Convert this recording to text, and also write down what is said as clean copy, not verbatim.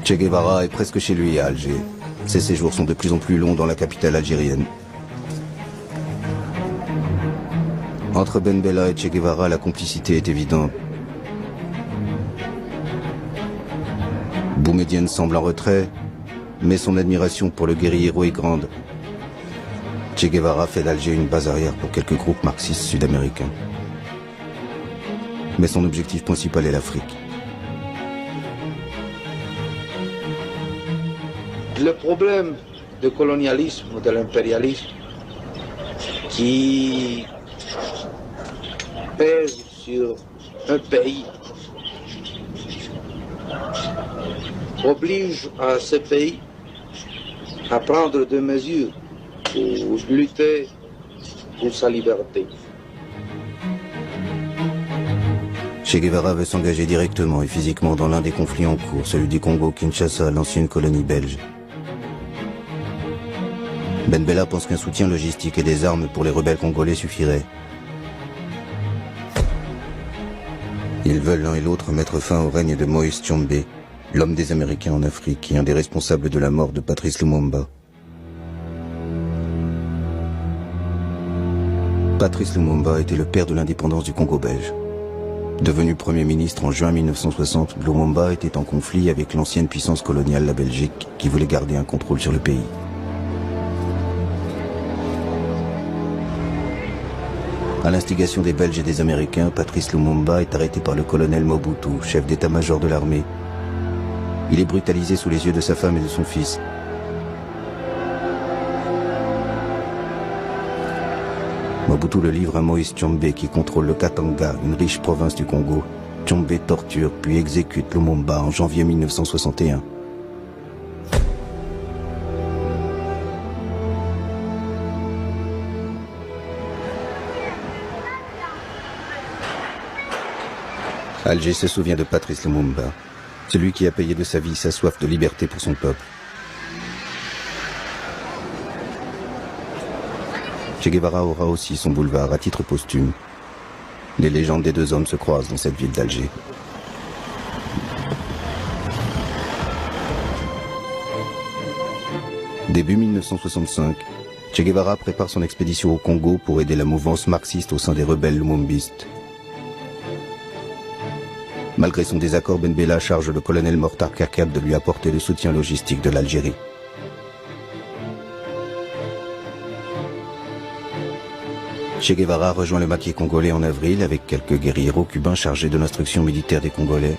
Che Guevara est presque chez lui à Alger. Ses séjours sont de plus en plus longs dans la capitale algérienne. Entre Ben Bella et Che Guevara, la complicité est évidente. Boumedienne semble en retrait, mais son admiration pour le guerriero est grande. Che Guevara fait d'Alger une base arrière pour quelques groupes marxistes sud-américains. Mais son objectif principal est l'Afrique. Le problème du colonialisme ou de l'impérialisme qui pèse sur un pays oblige à ce pays à prendre des mesures pour lutter pour sa liberté. Che Guevara veut s'engager directement et physiquement dans l'un des conflits en cours, celui du Congo-Kinshasa, l'ancienne colonie belge. Ben Bella pense qu'un soutien logistique et des armes pour les rebelles congolais suffirait. Ils veulent l'un et l'autre mettre fin au règne de Moïse Tshombe, l'homme des Américains en Afrique et un des responsables de la mort de Patrice Lumumba. Patrice Lumumba était le père de l'indépendance du Congo belge. Devenu Premier ministre en juin 1960, Lumumba était en conflit avec l'ancienne puissance coloniale, la Belgique, qui voulait garder un contrôle sur le pays. À l'instigation des Belges et des Américains, Patrice Lumumba est arrêté par le colonel Mobutu, chef d'état-major de l'armée. Il est brutalisé sous les yeux de sa femme et de son fils. Mobutu le livre à Moïse Tshombe qui contrôle le Katanga, une riche province du Congo. Tshombe torture puis exécute Lumumba en janvier 1961. Alger se souvient de Patrice Lumumba, celui qui a payé de sa vie sa soif de liberté pour son peuple. Che Guevara aura aussi son boulevard à titre posthume. Les légendes des deux hommes se croisent dans cette ville d'Alger. Début 1965, Che Guevara prépare son expédition au Congo pour aider la mouvance marxiste au sein des rebelles lumumbistes. Malgré son désaccord, Ben Bella charge le colonel Mortar Kakab de lui apporter le soutien logistique de l'Algérie. Che Guevara rejoint le maquis congolais en avril avec quelques guerrieros cubains chargés de l'instruction militaire des Congolais